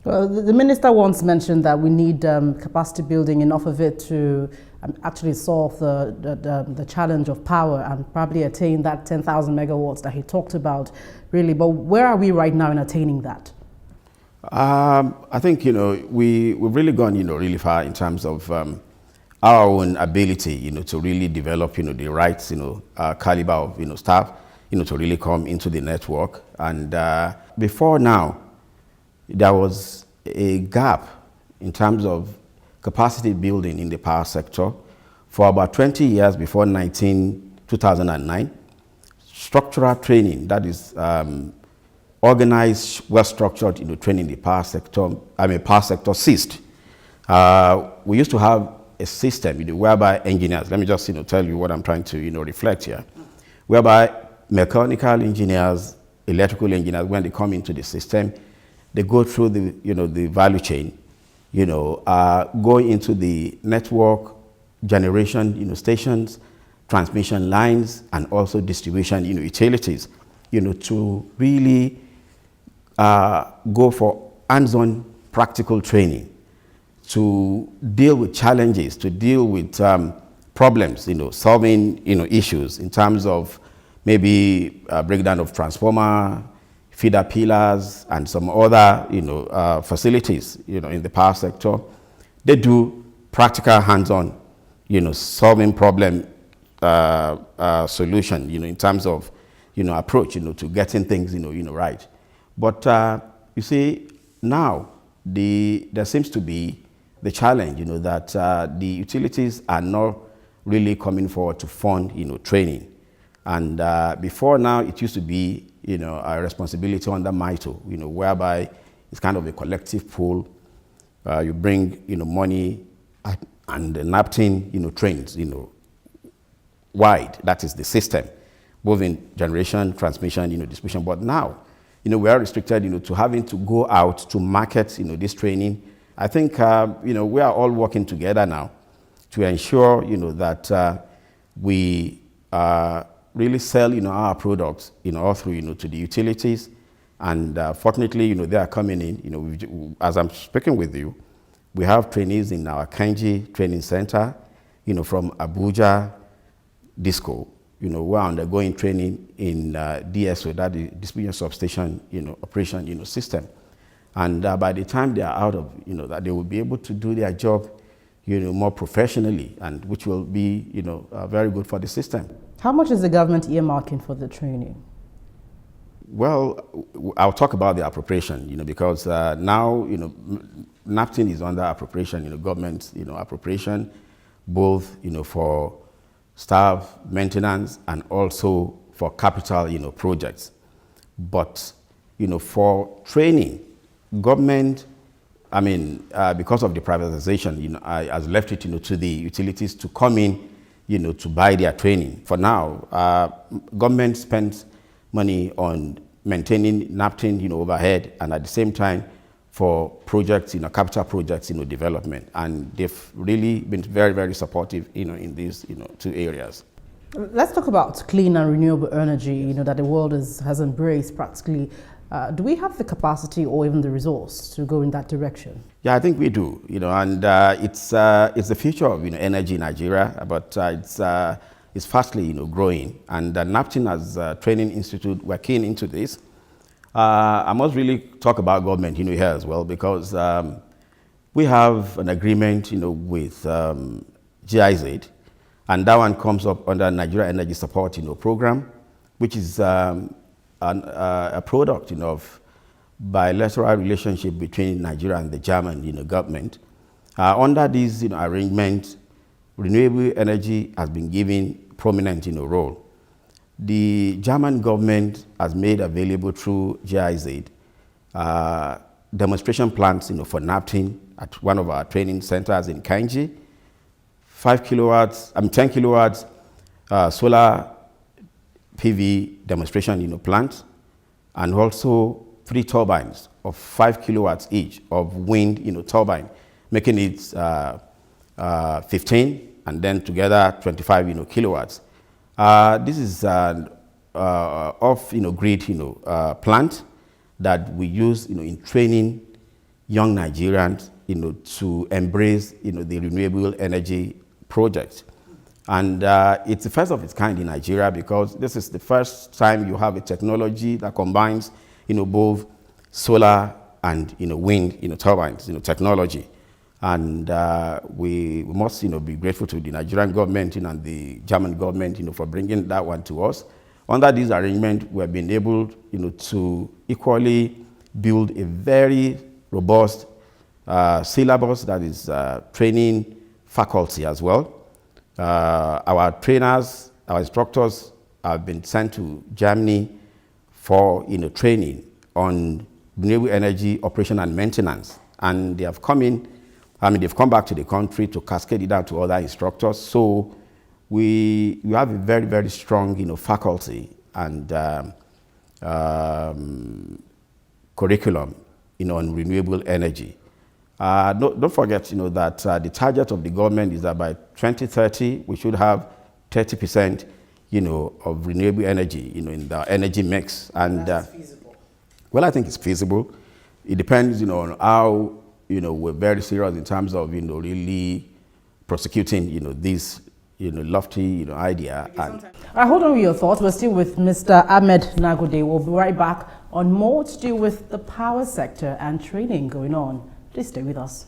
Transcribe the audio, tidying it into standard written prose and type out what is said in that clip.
Well, the minister once mentioned that we need capacity building, enough of it to actually solve the challenge of power and probably attain that 10,000 megawatts that he talked about, really. But where are we right now in attaining that? I think, we've really gone, really far in terms of our own ability, to really develop, the right, caliber of, staff, to really come into the network. And before now, there was a gap in terms of capacity building in the power sector for about 20 years before 2009. Structural training, that is organized, well-structured, training in the power sector ceased. We used to have a system, whereby engineers, let me just, tell you what I'm trying to, reflect here, whereby mechanical engineers, electrical engineers, when they come into the system, they go through the value chain, go into the network generation, stations, transmission lines, and also distribution, utilities, to really go for hands-on practical training, to deal with challenges, to deal with problems, solving, issues in terms of maybe breakdown of transformer, feeder pillars, and some other, facilities, in the power sector. They do practical hands-on, solving problem solution, in terms of, approach, to getting things, right. But you see, now there seems to be the challenge, that the utilities are not really coming forward to fund, training. And before now, it used to be, a responsibility under MITO, whereby it's kind of a collective pool. You bring, money and the NAPTIN, trains, wide. That is the system, both in generation, transmission, distribution. But now, we are restricted, to having to go out to market, this training. I think, we are all working together now to ensure, that we really sell, our products, all through, to the utilities. And fortunately, they are coming in. As I'm speaking with you, we have trainees in our Kanji Training Center, from Abuja, DISCO, who are undergoing training in DSO, that is distribution substation, operation, system. And by the time they are out of, that they will be able to do their job, more professionally, and which will be, very good for the system. How much is the government earmarking for the training? Well, I'll talk about the appropriation, because now, NAPTIN is under appropriation, government, appropriation, both, for staff maintenance and also for capital, projects. But, for training, government, because of the privatization, has left it, to the utilities to come in, to buy their training. For now, government spends money on maintaining NAPTIN, overhead, and at the same time for projects, capital projects, development. And they've really been very, very supportive, in these, two areas. Let's talk about clean and renewable energy, that the world has embraced practically. Do we have the capacity or even the resource to go in that direction? Yeah, I think we do, and it's the future of, energy in Nigeria, but it's fastly, growing. And NAPTIN as a training institute, we're keen into this. I must really talk about government, here as well, because we have an agreement, with GIZ, and that one comes up under Nigeria Energy Support, program, which is a product, of bilateral relationship between Nigeria and the German, government. Under this, arrangement, renewable energy has been given prominent, role. The German government has made available through GIZ demonstration plants, for NAPTIN at one of our training centers in Kanji, 10 kilowatts solar PV demonstration, plant, and also 3 turbines of 5 kilowatts each of wind, turbine, making it 15, and then together 25, kilowatts. This is an off, grid, plant that we use, in training, young Nigerians, to embrace, the renewable energy project. And it's the first of its kind in Nigeria because this is the first time you have a technology that combines, both solar and, wind, turbines, technology. And we must, be grateful to the Nigerian government and the German government, for bringing that one to us. Under this arrangement, we have been able, to equally build a very robust syllabus that is training faculty as well. Our trainers, our instructors have been sent to Germany for training on renewable energy operation and maintenance, and they have come in. They've come back to the country to cascade it down to other instructors. So we have a very, very strong faculty and curriculum on renewable energy. Don't forget that the target of the government is that by 2030 we should have 30% of renewable energy in the energy mix. And that's feasible. Well, I think it's feasible. It depends on how we're very serious in terms of really prosecuting this lofty idea. Hold on with your thoughts. We're still with Mr. Ahmed Nagode. We'll be right back on more to do with the power sector and training going on. Please stay with us.